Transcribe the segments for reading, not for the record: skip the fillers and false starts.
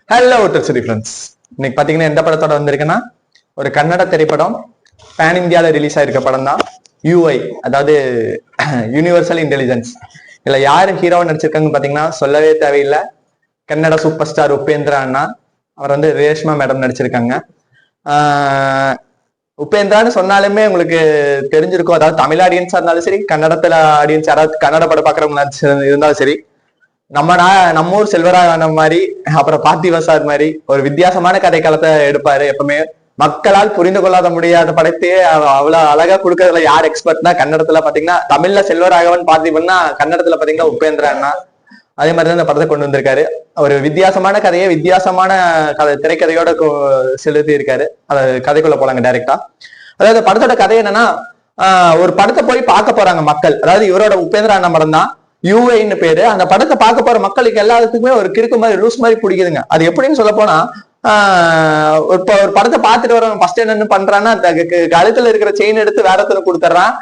Hello சரி friends, இன்னைக்கு பாத்தீங்கன்னா எந்த படத்தோட வந்திருக்குன்னா ஒரு கன்னட திரைப்படம். பேன் இந்தியால ரிலீஸ் ஆயிருக்க படம் தான் யூஐ, அதாவது யூனிவர்சல் இன்டெலிஜென்ஸ். இதுல யாரு ஹீரோவா நடிச்சிருக்காங்கன்னு பாத்தீங்கன்னா சொல்லவே தேவையில்லை, கன்னட சூப்பர் ஸ்டார் உபேந்திரா அண்ணா. அவர் வந்து ரேஷ்மா மேடம் நடிச்சிருக்காங்க. உபேந்திரான்னு சொன்னாலுமே உங்களுக்கு தெரிஞ்சிருக்கும். அதாவது தமிழ் ஆடியன்ஸா இருந்தாலும் சரி, கன்னடத்துல ஆடியன்ஸ் யாராவது கன்னட படம் பாக்குறவங்க இருந்தாலும் சரி, நம்ம ஊர் செல்வராகவன் மாதிரி, அப்புறம் பார்த்திவசார் மாதிரி ஒரு வித்தியாசமான கதை காலத்தை எடுப்பாரு. எப்பவுமே மக்களால் புரிந்து கொள்ளாத முடியாத படத்தையே அவ்வளவு அழகா கொடுக்கறதுல யார் எக்ஸ்பர்ட்னா கன்னடத்துல பாத்தீங்கன்னா தமிழ்ல செல்வராகவன், பார்த்திபன்னா கன்னடத்துல பாத்தீங்கன்னா உபேந்திரா அண்ணா. அதே மாதிரிதான் இந்த படத்தை கொண்டு வந்திருக்காரு. ஒரு வித்தியாசமான கதையை வித்தியாசமான திரைக்கதையோட செலுத்தி இருக்காரு. அதை கதைக்குள்ள போலாங்க டைரக்டா. அதாவது படத்தோட கதை என்னன்னா, ஒரு படத்தை போய் பார்க்க போறாங்க மக்கள். அதாவது இவரோட உபேந்திரா அண்ணா படம் தான் யூஐன்னு பேரு. அந்த படத்தை பார்க்க போற மக்களுக்கு எல்லாத்துக்குமே ஒரு கிறுக்கு மாதிரி லூஸ் மாதிரி பிடிக்குதுங்க. அது எப்படின்னு சொல்ல போனா, ஒரு படத்தை பார்த்துட்டு வரவன் ஃபர்ஸ்ட் என்னன்னு பண்றான்னா, கழுத்துல இருக்கிற செயின் எடுத்து வேற ஒருத்தனுக்கு கொடுத்துட்றான்.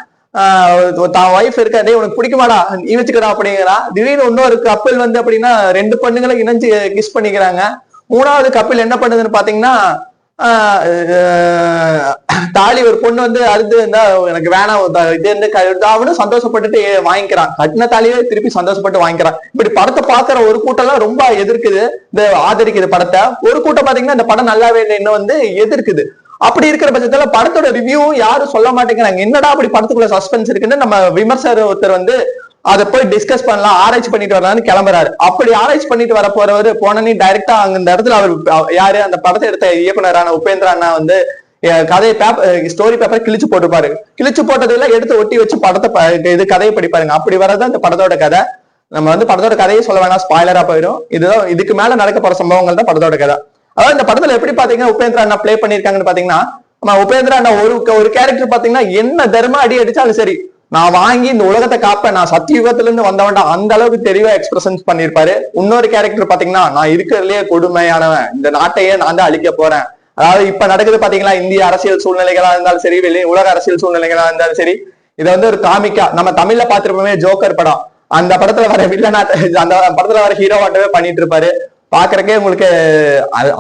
தான் ஒய்ஃப் இருக்காதே உனக்கு பிடிக்குமாடா நீ வச்சுக்கடா அப்படிங்கிறான். திடீர்னு இன்னொரு கப்பல் வந்து அப்படின்னா ரெண்டு பொண்ணுங்களை இணைஞ்சு கிஸ் பண்ணிக்கிறாங்க. மூணாவது கப்பல் என்ன பண்ணுதுன்னு பாத்தீங்கன்னா, தாலி ஒரு பொண்ணு வந்து அறுத்து இருந்தா எனக்கு வேணாம் இது வந்து அவனு சந்தோஷப்பட்டுட்டு வாங்கிக்கிறான். கட்டின தாலியே திருப்பி சந்தோஷப்பட்டு வாங்கிக்கிறான். இப்படி படத்தை பாக்குற ஒரு கூட்டம் எல்லாம் ரொம்ப எதிர்க்குது, இந்த ஆதரிக்குது படத்தை. ஒரு கூட்டம் பாத்தீங்கன்னா இந்த படம் நல்லாவே இல்லைன்னு வந்து எதிர்க்குது. அப்படி இருக்கிற பட்சத்துல படத்தோட ரிவ்யூவும் யாரும் சொல்ல மாட்டேங்கிறாங்க. என்னடா அப்படி படத்துக்குள்ள சஸ்பென்ஸ் இருக்குன்னு நம்ம விமர்சகர் ஒருத்தர் வந்து அதை போய் டிஸ்கஸ் பண்ணலாம், ஆராய்ச்சி பண்ணிட்டு வரலாம்னு கிளம்புறாரு. அப்படி ஆராய்ச்சி பண்ணிட்டு வர போறவர் போனே டைரக்டா அங்க இந்த இடத்துல அவர் யாரு, அந்த படத்தை எடுத்த இயக்குனரான உபேந்திரா அண்ணா வந்து கதையை ஸ்டோரி பேப்பரை கிழிச்சு போட்டுப்பாரு. கிழிச்சு போட்டதெல்லாம் எடுத்து ஒட்டி வச்சு படத்தை இது கதையை படிப்பாருங்க. அப்படி வரதான் இந்த படத்தோட கதை. நம்ம வந்து படத்தோட கதையை சொல்ல வேணாம், ஸ்பாய்லரா போயிடும். இதுதான் இதுக்கு மேல நடக்க போற சம்பவங்கள் தான் படத்தோட கதை. அதாவது இந்த படத்துல எப்படி பாத்தீங்கன்னா உபேந்திரா அண்ணா பிளே பண்ணிருக்காங்கன்னு பாத்தீங்கன்னா, உபேந்திரா அண்ணா ஒரு கேரக்டர் பாத்தீங்கன்னா என்ன தர்ம அடி அடிச்சாலும் சரி, நான் வாங்கி இந்த உலகத்தை காப்பேன், நான் சத்தியுகத்துல இருந்து வந்தவன்டா, அந்த அளவுக்கு தெளிவா எக்ஸ்பிரஷன்ஸ் பண்ணிருப்பாரு. இன்னொரு கேரக்டர் பாத்தீங்கன்னா, நான் இருக்கிறதுலயே கொடுமையானவன், இந்த நாட்டையே நான் தான் அழிக்க போறேன். அதாவது இப்ப நடக்குது பாத்தீங்களா, இந்திய அரசியல் சூழ்நிலைகளா இருந்தாலும் சரி, உலக அரசியல் சூழ்நிலைகளா இருந்தாலும் சரி, இதை வந்து ஒரு காமிக்கா நம்ம தமிழ்ல பாத்துருப்போமே ஜோக்கர் படம், அந்த படத்துல வர வில்லனாட்ட, அந்த படத்துல வர ஹீரோவாட்டவே பண்ணிட்டு இருப்பாரு. பாக்குறக்கே உங்களுக்கு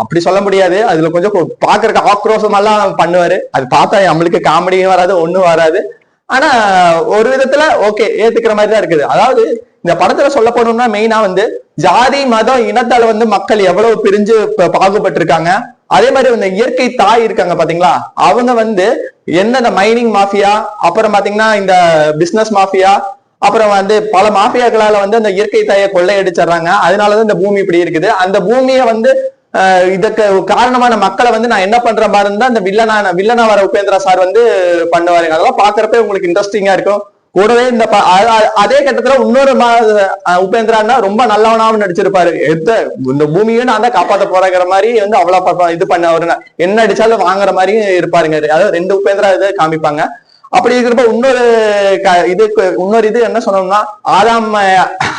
அப்படி சொல்ல முடியாது, அதுல கொஞ்சம் பாக்குறக்கு ஆக்ரோஷம் எல்லாம் பண்ணுவாரு. அது பார்த்தா நம்மளுக்கு காமெடியும் வராது, ஒண்ணும் வராது. ஆனா ஒரு விதத்துல ஓகே ஏத்துக்கிற மாதிரி தான் இருக்குது. அதாவது இந்த படத்துல சொல்ல போனோம்னா மெயினா வந்து ஜாதி மதம் இனத்தால வந்து மக்கள் எவ்வளவு பிரிஞ்சு பாகுபட்டு இருக்காங்க. அதே மாதிரி இந்த இயற்கை தாய் இருக்காங்க பாத்தீங்களா, அவங்க வந்து என்ன இந்த மைனிங் மாஃபியா, அப்புறம் பாத்தீங்கன்னா இந்த பிசினஸ் மாஃபியா, அப்புறம் வந்து பல மாஃபியாக்களால வந்து அந்த இயற்கை தாயை கொள்ளையடிச்சிடறாங்க. அதனாலதான் இந்த பூமி இப்படி இருக்குது. அந்த பூமியை வந்து இதுக்கு காரணமான மக்களை வந்து நான் என்ன பண்ற மாதிரி இருந்தா அந்த வில்லனா வர உபேந்திரா சார் வந்து பண்ணுவாருங்க. அதெல்லாம் பாக்குறப்ப உங்களுக்கு இன்ட்ரெஸ்டிங்கா இருக்கும். கூடவே இந்த அதே கட்டத்துல இன்னொரு உபேந்திரான்னா ரொம்ப நல்லவனாவும் நடிச்சிருப்பாரு. இந்த பூமியும் நான் தான் காப்பாத்த போறங்கிற மாதிரி வந்து அவ்வளவு இது பண்ண அவரு என்ன அடிச்சாலும் வாங்குற மாதிரியும் இருப்பாருங்க. அதாவது ரெண்டு உபேந்திரா இதை காமிப்பாங்க. அப்படி இருக்கிறப்ப இன்னொரு இது என்ன சொன்னோம்னா,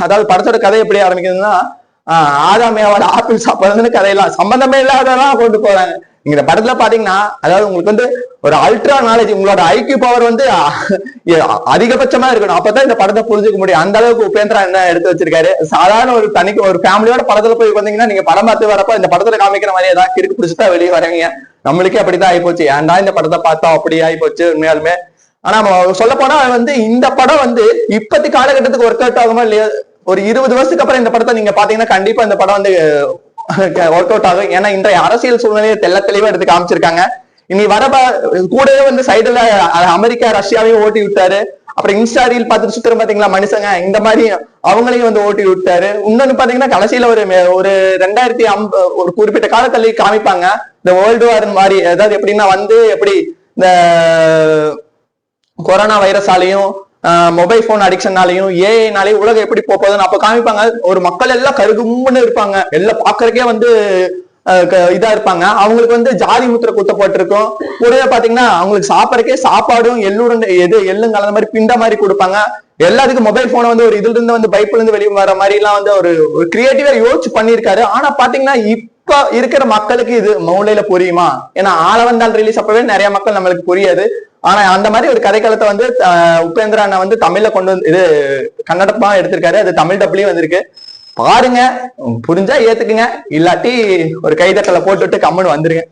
அதாவது படத்தோட கதை எப்படி ஆரம்பிக்குதுன்னா, ஆதாமையாவோட ஆப்பிள் சாப்பிடுறதுன்னு கதையெல்லாம் சம்பந்தமே இல்லாததான் கொண்டு போறாங்க. நீங்க இந்த படத்துல பாத்தீங்கன்னா, அதாவது உங்களுக்கு வந்து ஒரு அல்ட்ரா நாலேஜ், உங்களோட ஐக்கியூ பவர் வந்து அதிகபட்சமா இருக்கணும். அப்பதான் இந்த படத்தை புரிஞ்சுக்க முடியும். அந்த அளவுக்கு உபேந்திரா என்ன எடுத்து வச்சிருக்காரு. சாதாரண ஒரு ஒரு ஃபேமிலியோட படத்துல போய் வந்தீங்கன்னா, நீங்க படம் பார்த்து வரப்ப இந்த படத்துல காமிக்கிற மாதிரி ஏதாவது கிறுக்கு பிடிச்சுட்டா வெளியே வரவங்க. நம்மளுக்கே அப்படிதான் ஆயிப்போச்சு, ஏன்டா இந்த படத்தை பார்த்தா அப்படி ஆயிப்போச்சு உண்மையாலுமே. ஆனா சொல்ல போனா வந்து இந்த படம் வந்து இப்பத்தி காலகட்டத்துக்கு ஒர்க் அவுட் ஆகுமா இல்லையா, ஒரு 20 வருஷத்துக்கு அப்புறம் இந்த படத்தை நீங்க பாத்தீங்கன்னா கண்டிப்பா இந்த படம் வந்து ஒர்க் அவுட் ஆகும். ஏன்னா இன்றைய அரசியல் சூழ்நிலையை தெளிவா எடுத்து காமிச்சிருக்காங்க. இனி வர கூடவே வந்து சைடுல அமெரிக்கா ரஷ்யாவையும் ஓட்டி விட்டாரு. அப்புறம் இன்ஸ்டா ரீல் பார்த்துட்டு சுத்துறோம் பாத்தீங்களா மனுஷங்க, இந்த மாதிரி அவங்களையும் வந்து ஓட்டி விட்டாரு. இன்னொன்னு பாத்தீங்கன்னா கடைசியில ஒரு 2050 ஒரு குறிப்பிட்ட காலத்துல காமிப்பாங்க இந்த வேர்ல்டு வார் மாதிரி. அதாவது எப்படின்னா வந்து எப்படி இந்த கொரோனா வைரஸாலையும் மொபைல் போன் அடிக்ஷனாலையும் ஏஐனாலையும் உலகம் எப்படி போகுதுன்னு அப்ப காமிப்பாங்க. ஒரு மக்கள் எல்லாம் கருகும்னு இருப்பாங்க, எல்லாம் பாக்குறதுக்கே வந்து இதா இருப்பாங்க. அவங்களுக்கு வந்து ஜாதி முத்திரை குத்தப்பட்டிருக்கும். கூடவே பாத்தீங்கன்னா அவங்களுக்கு சாப்பிடறக்கே சாப்பாடும் எள்ளும் கலந்த மாதிரி பிண்ட மாதிரி கொடுப்பாங்க. எல்லாத்துக்கும் மொபைல் போனை வந்து ஒரு இதுல இருந்து வந்து பைப்ல இருந்து வெளியே வர மாதிரி எல்லாம் வந்து ஒரு கிரியேட்டிவா யோசிச்சு பண்ணிருக்காரு. ஆனா பாத்தீங்கன்னா இப்ப இருக்கிற மக்களுக்கு இது மூளையில புரியுமா? ஏன்னா ஆளவந்தான் ரிலீஸ் அப்பவே நிறைய மக்கள் நம்மளுக்கு புரியாது. ஆனா அந்த மாதிரி ஒரு கதைக்களத்தை வந்து உபேந்திரா அண்ணா வந்து தமிழ்ல கொண்டு வந்து இது கன்னடமா எடுத்திருக்காரு. அது தமிழ் டப்லயும் வந்திருக்கு. பாருங்க, புரிஞ்சா ஏத்துக்குங்க, இல்லாட்டி ஒரு கைதட்டலை போட்டுட்டு கம்முன்னு வந்துருங்க.